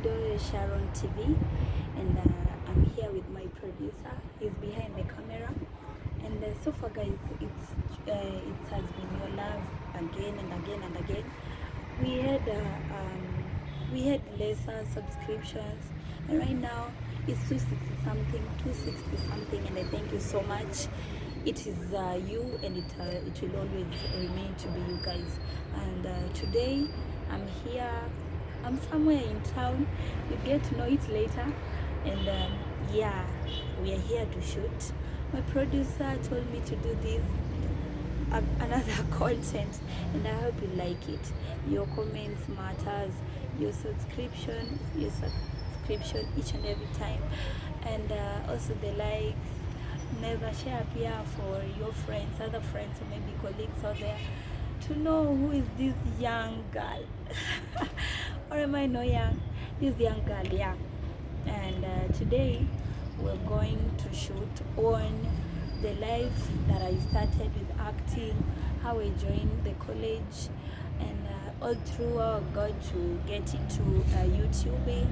Odoyo Sharon TV, and I'm here with my producer. He's behind the camera, and so far, guys, it has been your love again and again and again. We had lesser subscriptions, and right now it's 260 something, and I thank you so much. It is you, and it will always remain to be you guys. And today I'm here. I'm somewhere in town. You get to know it later. And yeah, we are here to shoot. My producer told me to do this another content, and I hope you like it. Your comments matters, your subscription each and every time, and also the likes. Never share here for your friends, other friends, or maybe colleagues out there to know who is this young girl. Or am I not young? This young girl, yeah. And today we're going to shoot on the life that I started with acting, how I joined the college, and all through how I got to get into YouTubing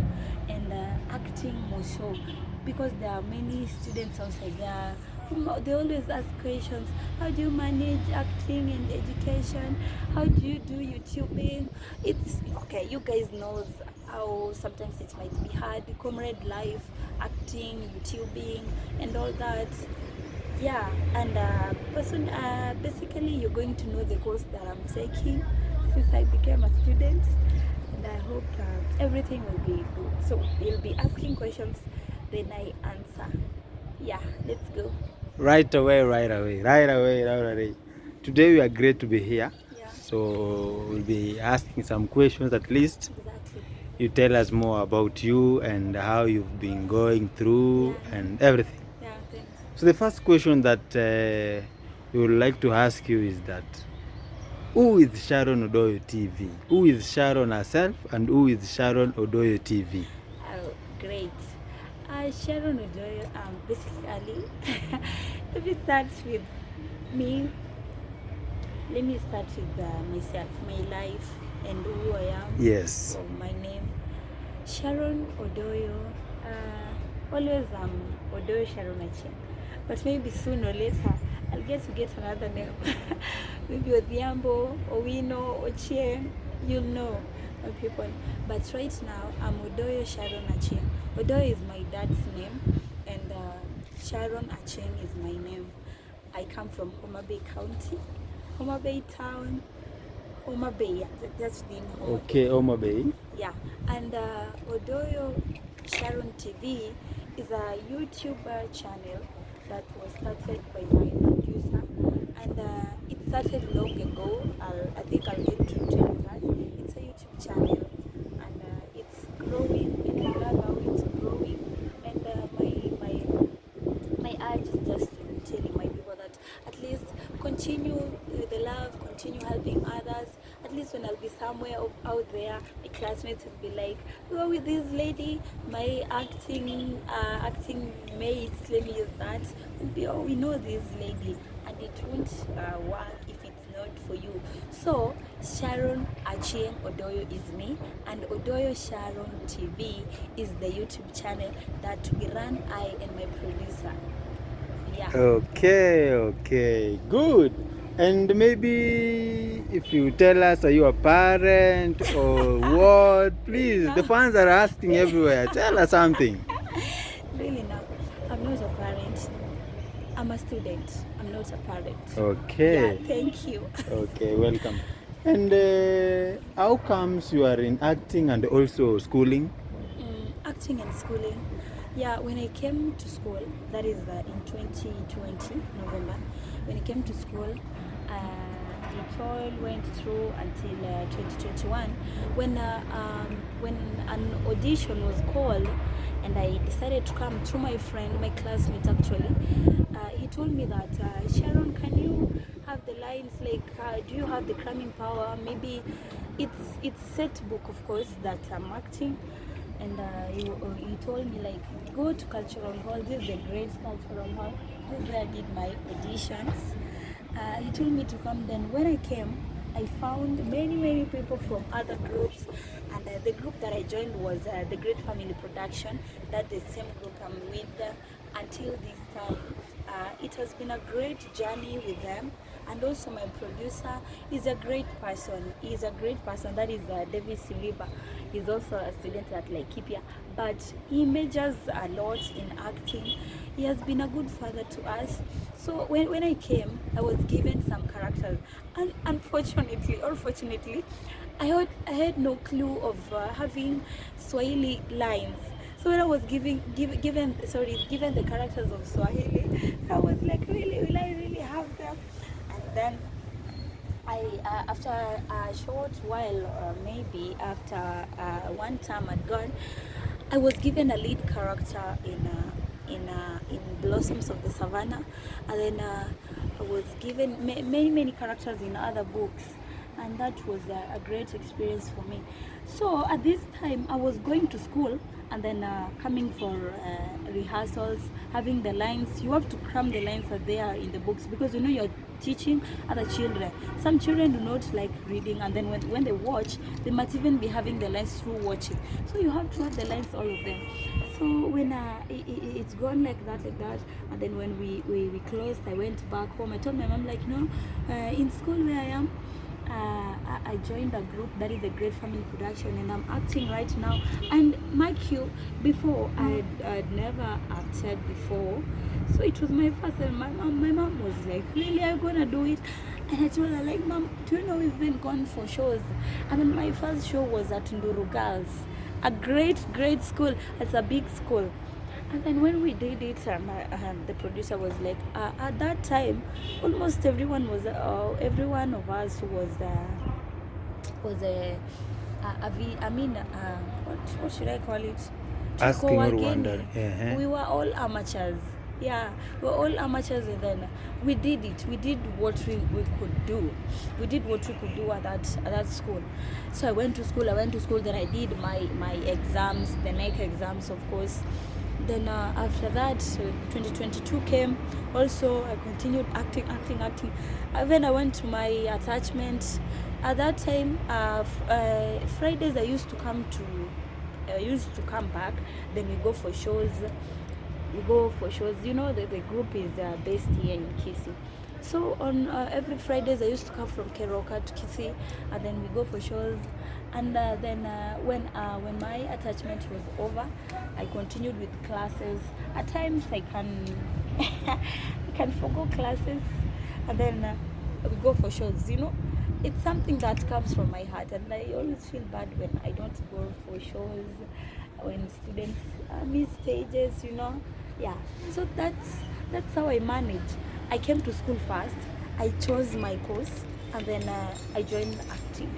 and acting more so, because there are many students outside there who they always ask questions: how do you manage acting and education? How do you do YouTubing? It's okay, you guys know how sometimes it might be hard, comrade life, acting, YouTubing, and all that. Yeah, and basically you're going to know the course that I'm taking since I became a student, and I hope everything will be good. So you'll be asking questions, then I answer. Yeah, let's go. Right away. Today we are great to be here. Yeah. So we'll be asking some questions at least. Exactly. You tell us more about you and how you've been going through and everything. Yeah, thanks. So the first question that we would like to ask you is that, who is Sharon Odoyo TV? Who is Sharon herself, and who is Sharon Odoyo TV? Oh, great. Sharon Odoyo, basically, if it starts with me, let me start with myself, my life, and who I am. Yes. So my name, Sharon Odoyo. Always Odoyo Sharon Achieng. But maybe soon or later, I'll get another name. Maybe Odhiambo, Owino, Ochieng, you'll know my people. But right now, I'm Odoyo Sharon Achieng. Odoyo is my dad's name, and Sharon Achieng is my name. I come from Homa Bay County, Homa Bay Town, Homa Bay, that's the name. Okay, Homa Bay. Yeah, and Odoyo Sharon TV is a YouTuber channel that was started by my producer, and it started long ago. I think I'll get to tell you that. It's a YouTube channel, and it's growing, and I love how it's growing. And my urge is just telling my people that at least continue the love, continue helping others. At least when I'll be somewhere out there, my classmates will be like, go with this lady, my acting mates, let me use that, will be, oh, we know this lady, and it won't work if it's not for you. So Sharon Achieng Odoyo is me, and Odoyo Sharon TV is the YouTube channel that we run, I and my producer. Yeah. Okay, good. And maybe if you tell us, are you a parent or what? Please, the fans are asking everywhere. Tell us something. Really, no, I'm not a parent. I'm a student. I'm not a parent. Okay. Yeah, thank you. Okay, welcome. And how comes you are in acting and also schooling? Acting and schooling. Yeah, when I came to school, that is in 2020, November, when I came to school, it all went through until 2021, when an audition was called, and I decided to come through my friend, my classmate actually. He told me that, Sharon, can you have the lines, like, do you have the cramming power? Maybe it's set book, of course, that I'm acting. And he told me, like, go to Cultural Hall. This is a great Cultural Hall. This is where I did my auditions. He told me to come. Then when I came, I found many people from other groups And the group that I joined was the Great Family Production. That's the same group I'm with until this time. It has been a great journey with them. And also my producer is a great person. He's a great person. That is David Siliba. He's also a student at Laikipia, but he majors a lot in acting. He has been a good father to us. So when I came, I was given some characters, and unfortunately or fortunately, I had no clue of having Swahili lines. So when I was given the characters of Swahili, I was like, really, will I really have them? And then after a short while, maybe after one term had gone, I was given a lead character in Blossoms of the Savannah, and then I was given many characters in other books, and that was a great experience for me. So at this time, I was going to school and then coming for rehearsals, having the lines. You have to cram the lines that they are in the books, because you know you're teaching other children. Some children do not like reading, and then when they watch, they might even be having the lines through watching. So you have to have the lines, all of them. So when it's gone like that, and then when we closed, I went back home. I told my mom, like, no, in school where I am, I joined a group that is the Great Family Production, and I'm acting right now. And mind you, before I'd never acted before, so it was my first. And my mom was like, really, are you gonna do it? And I told her, like, Mom, do you know we've been gone for shows? I mean, my first show was at Nduru Girls, a great school. It's a big school. And then when we did it, the producer was like, at that time, almost everyone was, every one of us was what should I call it? Asking or wondering. We were all amateurs. Yeah, we were all amateurs, and then we did it. We did what we could do. We did what we could do at that school. So I went to school. Then I did my exams, the NEC exams, of course. Then after that, 2022 came. Also, I continued acting. Then I went to my attachment. At that time, Fridays I used to come back. Then we go for shows. You know, the group is based here in Kisii. So on every Fridays I used to come from Keroka to Kisii, and then we go for shows. And then when my attachment was over, I continued with classes. At times I can forgo classes, and then we go for shows. You know, it's something that comes from my heart, and I always feel bad when I don't go for shows, when students miss stages. You know, yeah. So that's how I manage. I came to school first. I chose my course, and then I joined acting.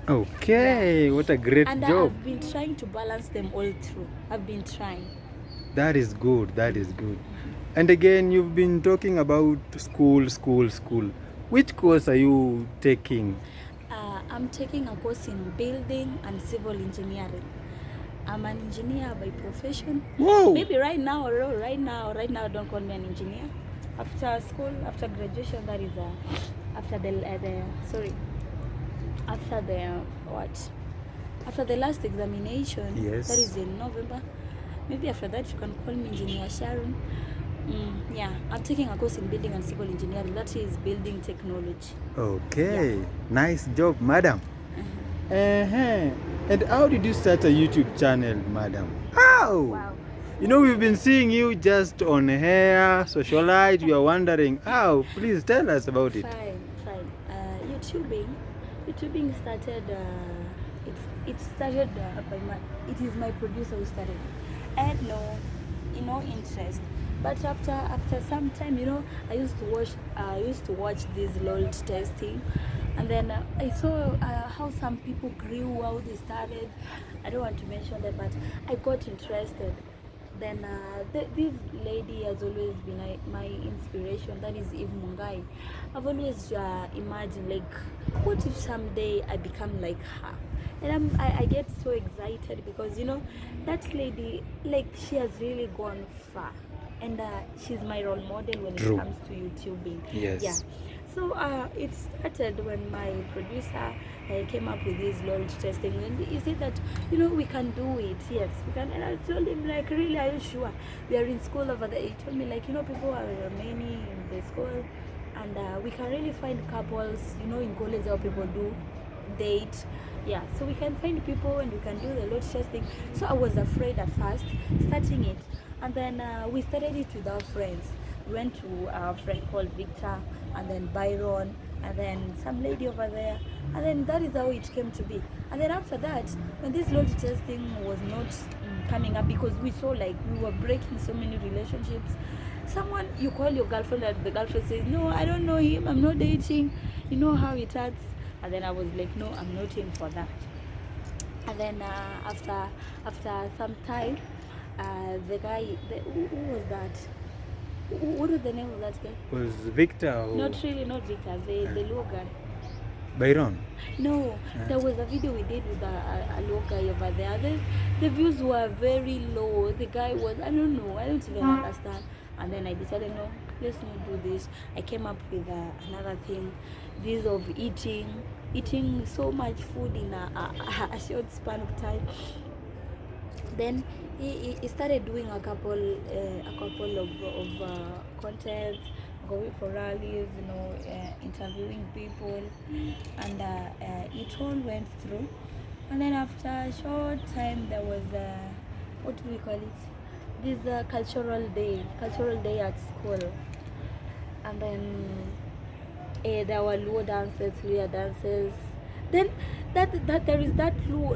Okay, yeah. What a great and job. I've been trying to balance them all through. I've been trying. That is good. And again, you've been talking about school. Which course are you taking? I'm taking a course in building and civil engineering. I'm an engineer by profession. Whoa. Maybe right now, don't call me an engineer. After school, after graduation, that is after the last examination. Yes. That is in November. Maybe after that you can call me Engineer Sharon. Yeah, I'm taking a course in building and civil engineering. That is building technology. Okay, yeah. Nice job, madam. And how did you start a YouTube channel, madam? How? Wow. You know, we've been seeing you just on hair, socialite. We are wondering how. Please tell us about it. Fine. YouTubing started. It started it is my producer who started. I had no interest, but after some time, you know, I used to watch this LOL testing, and then I saw how some people grew, how they started. I don't want to mention that, but I got interested. Then this lady has always been my inspiration. That is Eve Mungai. I've always imagined, like, what if someday I become like her? And I get so excited because, you know, that lady, like, she has really gone far, and she's my role model when True. It comes to YouTubing. Yes. Yeah. So it started when my producer came up with this loyalty testing, and he said that we can do it. Yes, we can. And I told him like, really, are you sure? We are in school over there. He told me like, people are many in the school, and we can really find couples. In college how people do date. Yeah, so we can find people and we can do the load testing. So I was afraid at first starting it, and then we started it with our friends. We went to our friend called Victor, and then Byron, and then some lady over there, and then that is how it came to be. And then after that, when this load testing was not coming up, because we saw like we were breaking so many relationships. Someone, you call your girlfriend and the girlfriend says, no, I don't know him, I'm not dating. You know how it hurts. And then I was like, no, I'm not in for that. And then after some time, the guy, who was that? What was the name of that guy? Was Victor? Or... Not really, not Victor. The low guy. Byron? No, there was a video we did with a low guy over there. The views were very low. The guy was, I don't know, I don't even understand. And then I decided, no, let's not do this. I came up with another thing, this of eating so much food in a short span of time. Then he started doing a couple of content, going for rallies, interviewing people, and it all went through. And then after a short time, there was what do we call it? This cultural day at school, and then there were Luo dances, Luo dances. Then that there is that Luo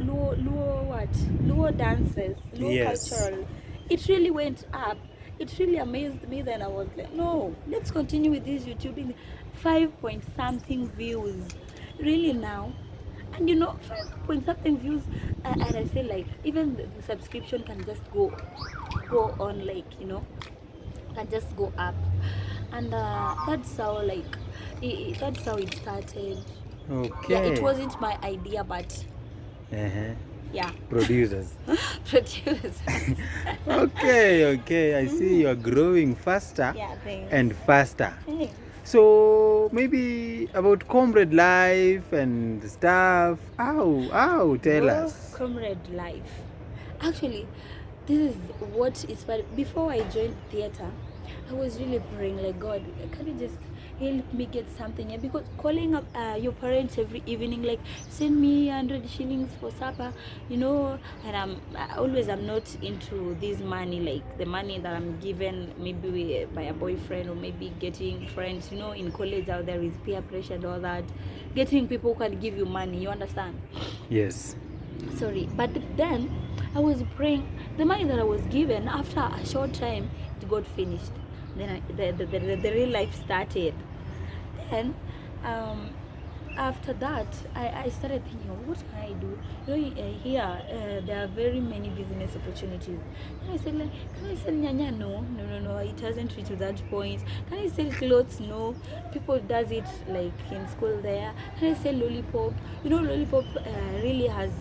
dances, Luo Yes. cultural. It really went up. It really amazed me. Then I was like, no, let's continue with this YouTubing. 5 point something views, really now. And 5 point something views, and I say like even the subscription can just go on, like can just go up, and that's how that's how it started. Okay. Yeah, it wasn't my idea, but yeah, Producers. producers. Okay. I see you're growing faster Yeah, thanks. and faster. Thanks. So maybe about comrade life and stuff. How tell us. Comrade life. Actually, this is what inspired. Before I joined theater, I was really praying like, God, can you just help me get something? Yeah, because calling up your parents every evening, like send me 100 shillings for supper, and I'm not into this money, like the money that I'm given maybe by a boyfriend or maybe getting friends. In college out there is peer pressure and all that. Getting people who can give you money, you understand? Yes. Sorry, but then I was praying. The money that I was given, after a short time, it got finished. Then the real life started. Then after that, I started thinking, what can I do? Here there are very many business opportunities. And I said, like, can I sell nyanya? No, it hasn't reached to that point. Can I sell clothes? No, people does it like in school there. Can I sell lollipop? Lollipop really has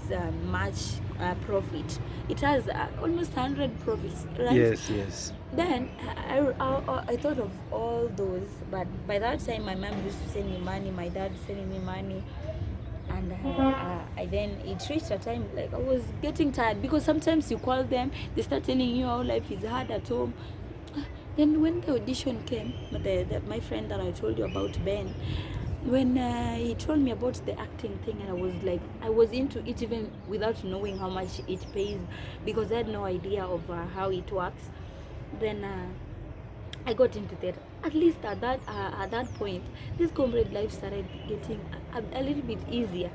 much profit. It has almost 100 profits, right? Yes. Then I thought of all those, but by that time my mom used to send me money, my dad sending me money, and it reached a time like I was getting tired, because sometimes you call them, they start telling you how life is hard at home. Then when the audition came, my friend that I told you about, Ben, when he told me about the acting thing, and I was into it even without knowing how much it pays, because I had no idea of how it works. Then I got into that. At least at that point, this comrade life started getting a little bit easier.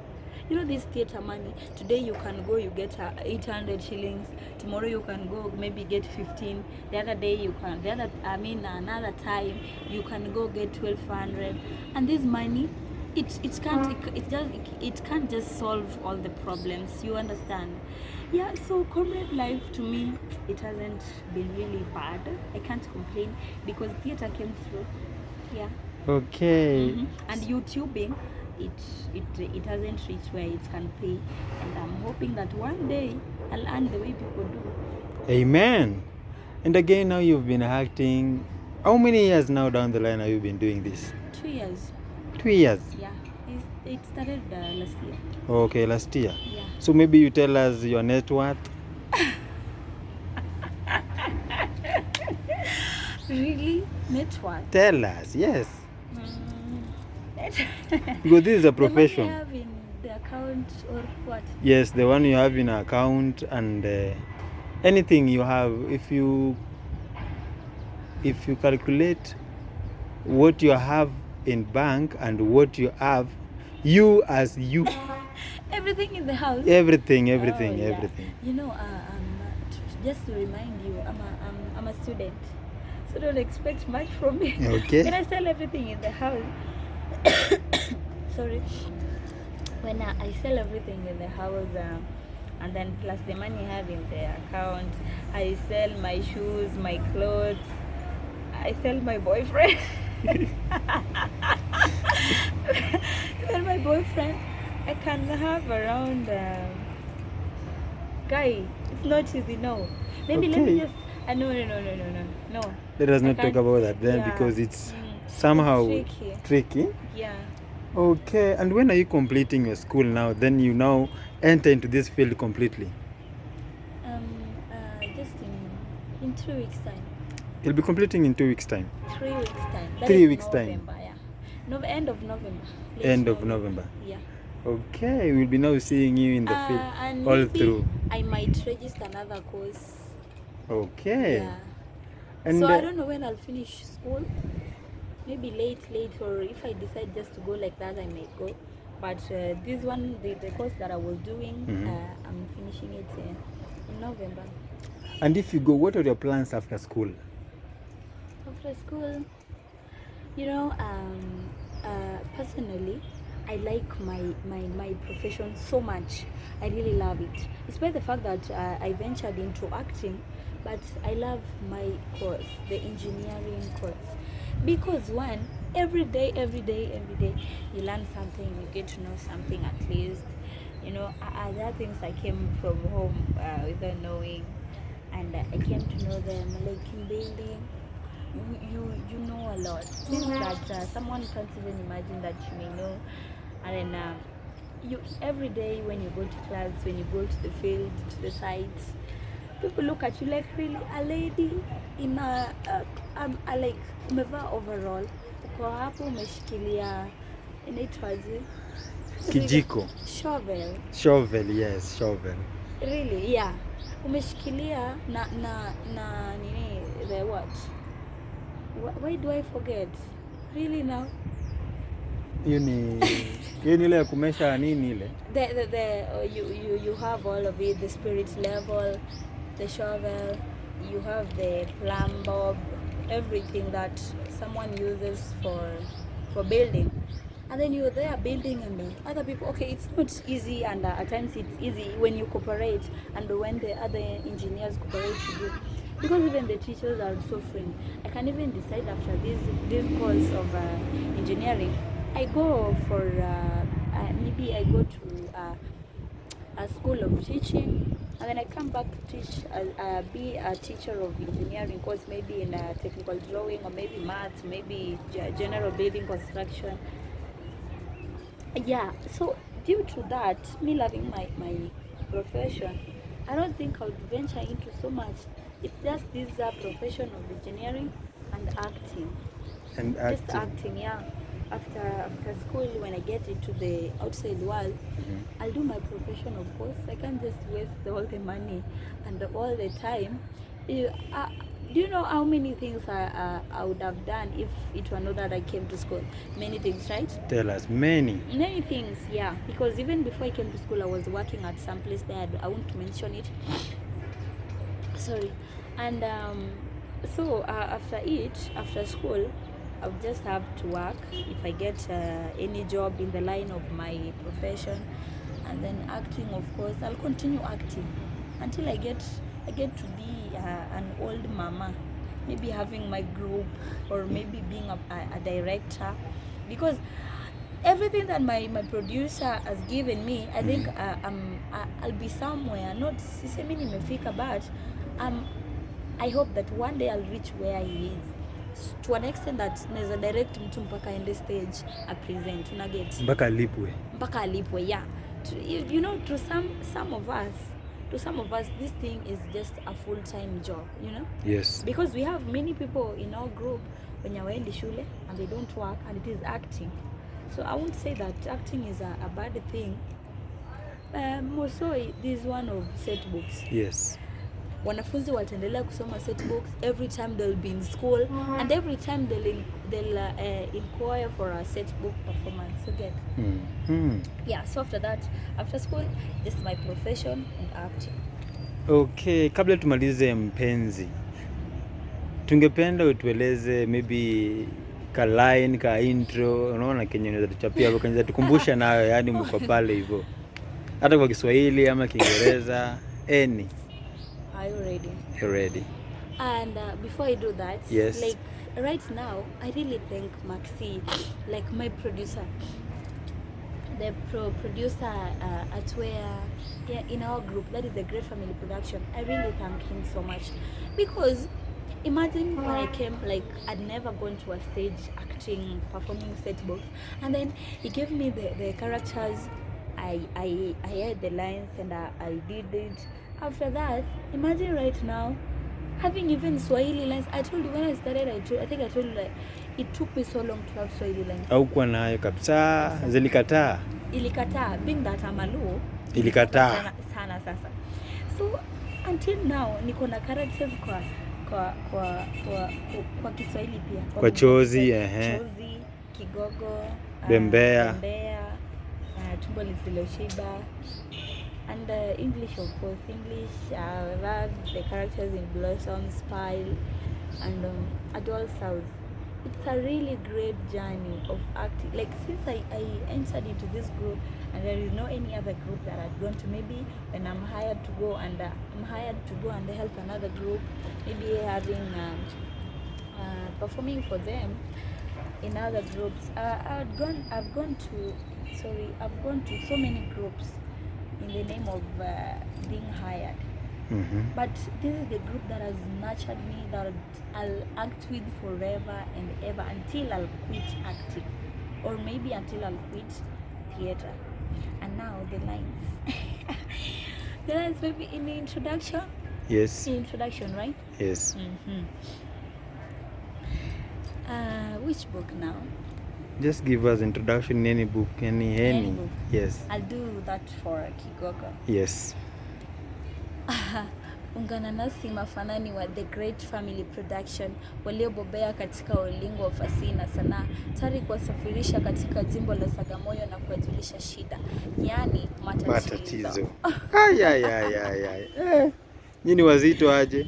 This theater money, today you can go, you get 800 shillings. Tomorrow you can go, maybe get 15. The other day you can, another time you can go get 1200. And this money, it can't just solve all the problems. You understand? Yeah. So comrade life to me, it hasn't been really bad. I can't complain because theater came through. Yeah. Okay. And YouTubing, it hasn't reached where it can pay, and I'm hoping that one day I'll earn the way people do. Amen. And again, now you've been acting. How many years now down the line have you been doing this? 2 years. 2 years. Yeah, it started last year. Okay, last year. Yeah. So maybe you tell us your net worth. Really? Net worth? Tell us, yes. Net Because this is a the money I profession. have in the account or what? Yes, the one you have in account and anything you have. If you calculate what you have in bank and what you have, you as you, Everything in the house. everything, Oh, everything, yeah. everything. You know, just to remind you, I'm a student, so don't expect much from me. Okay. When I sell everything in the house, sorry, when I sell everything in the house, and then plus the money I have in the account, I sell my shoes, my clothes, I sell my boyfriend. Then my boyfriend, I can have around guy. It's not easy, no. Maybe let me Okay. just no. Let us I not talk can't- about that then, yeah, because it's it's somehow tricky. tricky. Yeah. Okay, and when are you completing your school now? Then you now enter into this field completely. Just in 2 weeks time. You'll be completing in 2 weeks time. 3 weeks time. That 3 is weeks time. November, yeah. End of November. Late End of November. Yeah. Okay, we'll be now seeing you in the field And all maybe through. I might register another course. Okay. Yeah. And So I don't know when I'll finish school. Maybe late, or if I decide just to go like that, I may go. But this one, the course that I was doing, I'm finishing it in November. and if you go, what are your plans after school? After school, you know, personally, I like my profession so much. I really love it. Despite the fact that I ventured into acting, but I love my course, the engineering course. Because one, every day, you learn something, you get to know something at least. You know, other things I came from home without knowing, and I came to know them, like in building. You know a lot, things that someone can't even imagine that you may know. And then you every day when you go to class, when you go to the field, to the sites, people look at you like, really, a lady in a like umevaa overall, uko hapo umeshikilia inaitwaje, Kijiko. Shovel, yes, shovel. Really, yeah. Umeshikilia na nini, the what? Why do I forget? Really now? Hiyo ni ile ya kumesha nini ile? You have all of it, the spirit level, the shovel, you have the plumb bob, everything that someone uses for building. And then you're there building, and other people, okay, it's not easy, and at times it's easy when you cooperate and when the other engineers cooperate with you, because even the teachers are so friendly. I can even decide after this course of engineering, I go for maybe I go to a school of teaching, and then I come back to teach, be a teacher of engineering course, maybe in technical drawing, or maybe maths, maybe general building construction. Yeah, so due to that, me loving my profession, I don't think I would venture into so much. It's just this profession of engineering and acting. And Just acting. acting, yeah. After school, when I get into the outside world, I'll do my profession, of course. I can't just waste all the money and all the time. Do you know how many things I would have done if it were not that I came to school? Many things, right? Tell us. Many things, yeah. Because even before I came to school, I was working at some place there. I won't mention it. Sorry. And so after school, I'll just have to work if I get any job in the line of my profession. And then acting, of course, I'll continue acting until I get to be an old mama, maybe having my group, or maybe being a director, because everything that my producer has given me, I think I'll be somewhere, not sisemi nimefika, but I hope that one day I'll reach where he is. to an extent that naweza direct mtu mpaka ende stage a present, una get mpaka alipwe, yeah. You know, to some of us this thing is just a full-time job, you know. Yes, because we have many people in our group when you waendi shule and they don't work, and it is acting. So I won't say that acting is a bad thing. More so this one of set books. Yes, wanafunzi wataendelea kusoma set books every time they'll be in school, and every time they'll inquire for a set book performance. You get? Yeah, so after school, this is my profession and acting. Okay, kabla tumalize mpenzi, tungependa utueleze maybe ka line ka intro, unaona Kenya unaweza tuchapia hapo, Kenya tukumbusha nayo, yani mko pale hivyo, hata kwa Kiswahili ama Kiingereza, any. Are you ready? You're ready. And before I do that, yes, like right now, I really thank Maxi, like my producer, the producer at where, yeah, in our group, that is the Great Family Production. I really thank him so much, because imagine when I came, like I'd never gone to a stage acting, performing set books, and then he gave me the characters. I heard the lines and I did it. After that, imagine right now having even Swahili lines. I told you when I started, I think I told you like it took me so long to have Swahili lines. Au kwa nayo kabisa, zilikataa. Ilikataa, being that I'm a Luo. Ilikataa sana sasa. So until now niko na characters kwa Kiswahili pia. Kwa Chozi, Chozi, Kigogo, Bembea, Tumbo Lisiloshiba. And English, of course, English, love the characters in Blossom, Spile, and Adult South. It's a really great journey of acting. Like since I entered into this group, and there is no any other group that I've gone to, maybe when I'm hired to go and help another group, maybe having performing for them in other groups. I've gone to so many groups in the name of being hired. But this is the group that has nurtured me, that I'll act with forever and ever until I'll quit acting, or maybe until I'll quit theater. And now the lines. The lines maybe in the introduction. Yes. The introduction, right? Yes. Which book now? Just give us introduction in any book, any book. Yes. I'll do that for Kigogo. Yes. Ungana nasi mafanani wa The Great Family Production waliobobea katika ulingo wa fasihi na sanaa, tayari kuwasafirisha katika jimbo la Sagamoyo na kuwajulisha shida, yani matatizo. Nyinyi wazito aje?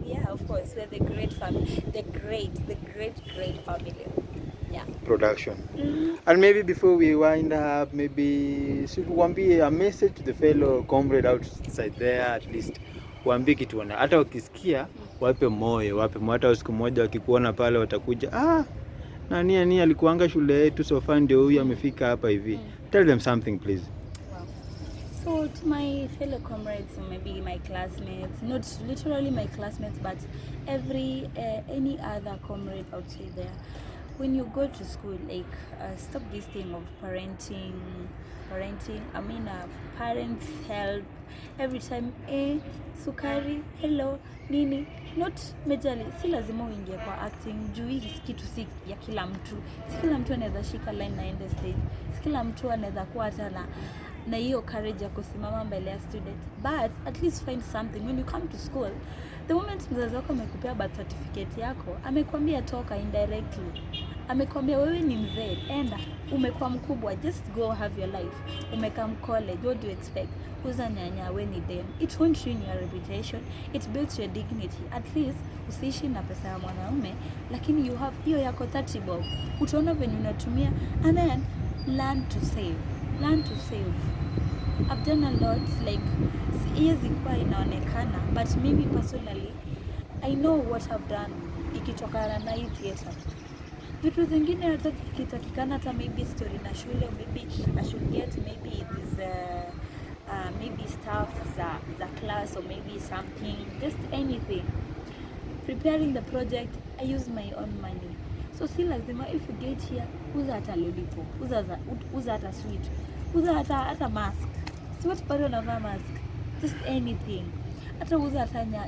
Yeah, of course, we're the great family, the great family. Yeah. Production. And maybe before we wind up, maybe should waambie a message to the fellow comrade outside there, at least waambie kitu wana, hata wakisikia wape moyo, hata siku moja wakikuona pale watakuja, nani alikuanga shule yetu, so far ndio huyu amefika hapa hivi. Tell them something, please. So to my fellow comrades, or maybe my classmates, not literally my classmates, but any other comrade outside there, when you go to school, like stop this thing of parenting. I mean, parents help every time. Sukari, hello, nini. Not majorly. Si lazima uingie kwa acting. Juu hii kitu si ya kila mtu. Si kila mtu anaweza shika line na ende stage. Si kila mtu anaweza kuwa hata na hiyo courage ya kusimama mbele ya student. But at least find something when you come to school. The moment mzazi wako amekupea birth certificate yako, amekwambia toka indirectly. Amekwambia wewe ni mzee, enda, umekuwa mkubwa, just go have your life. Umekam college, what do you expect? Kuza nyanya we ni dem. It won't ruin your reputation, it builds your dignity. At least usiishi na pesa ya mwanaume, lakini you have hiyo yako 30 bob. Utaona venye unatumia, and then learn to save. I've done a lot, like siwezi kuwa inaonekana, but maybe personally I know what I've done ikitokana na hii theater. Vitu zingine hata kitakikana, hata maybe story na shule, maybe I should get maybe this maybe stuff za class, or maybe something, just anything. preparing the project I use my own money, so si lazima if you get here uza hata lollipop, uza hata sweet, uza hata mask, si watu bado wanavaa mask, just anything, hata uza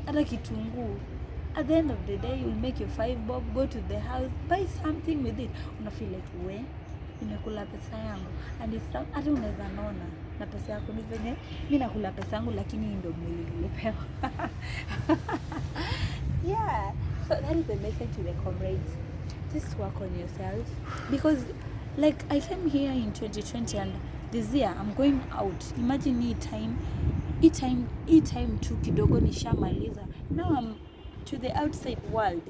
hata kitunguu. At the end of the day you'll make your 5 bob, go to the house, buy something with it, una feel like we nimekula pesa yangu, and it's hata unaweza nona na pesa yako. Ni venye mimi nakula pesa yangu lakini ndio mwili nilipewa. Yeah, so that is the message to the comrades. Just work on yourself, because like I came here in 2020 and this year I'm going out. Imagine hii time tu kidogo nishamaliza. Now I'm to the outside world.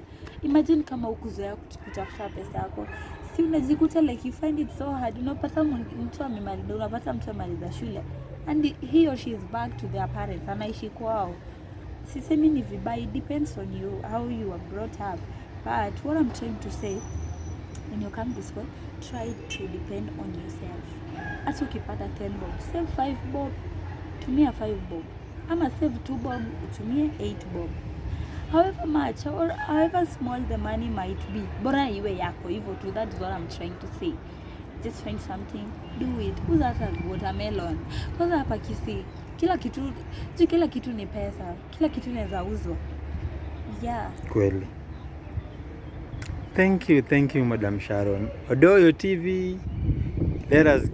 Imagine kama ukuzoea kutafuta pesa yako, si unajikuta like you find it so hard. Unapata mtu amemaliza, unapata mtu amemaliza shule and he or she is back to their parents, anaishi kwao. Sisemi ni vibaya, it depends on you, how you are brought up, but what I'm trying to say, when you come to school, try to depend on yourself. Hata ukipata 10 bob, save 5 bob, tumia 5 bob, ama save 2 bob, tumia 8 bob. However much or however small the money might be, bora iwe yako hivyo tu. That's what I'm trying to say. Just find something, do it. Uza hata watermelon. Kwanza hapa Kisii, kila kitu ni pesa, kila kitu inaweza uzwa. Yeah. Kweli. Thank you Madam Sharon. Odoyo TV. Let us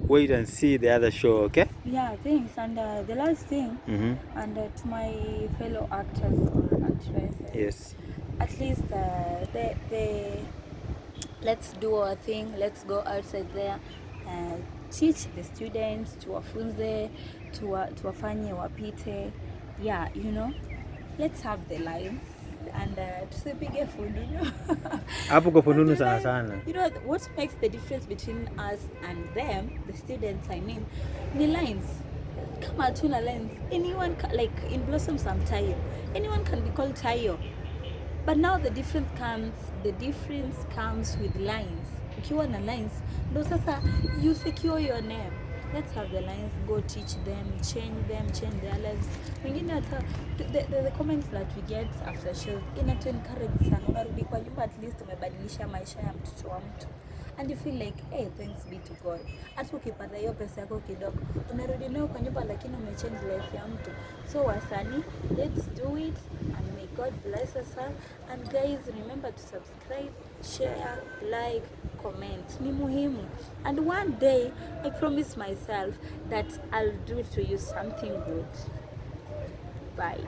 wait and see the other show, okay? Yeah, thanks. And the last thing, and to my fellow actors or actresses. Yes. At least let's do our thing. Let's go outside there, teach the students, tuwafunze, tuwafanye wapite. Yeah, you know, let's have the lines and tusipige fununu. Hapo kwa fununu sana. You know what makes the difference between us and them, the students I mean, the lines. Kama tuna lines, anyone like in Blossom some Tayo, anyone can be called Tayo. But now the difference comes with lines. Ukiwa na lines, ndo sasa you secure your name. Let's have the lines, go teach them, change their lives. Wengine hata the comments that we get after shows inatu encourage sana. Unarudi kwa nyumba, at least umebadilisha maisha ya mtoto wa mtu, and you feel like hey, thanks be to God. Hata ukipata hiyo pesa yako kidogo, unarudi nayo kwa nyumba, lakini umechange life ya mtu. So wasanii, let's do it and may God bless us all. And guys, remember to subscribe, share, like, comment. Ni muhimu. And one day I promise myself that I'll do to you something good. Bye.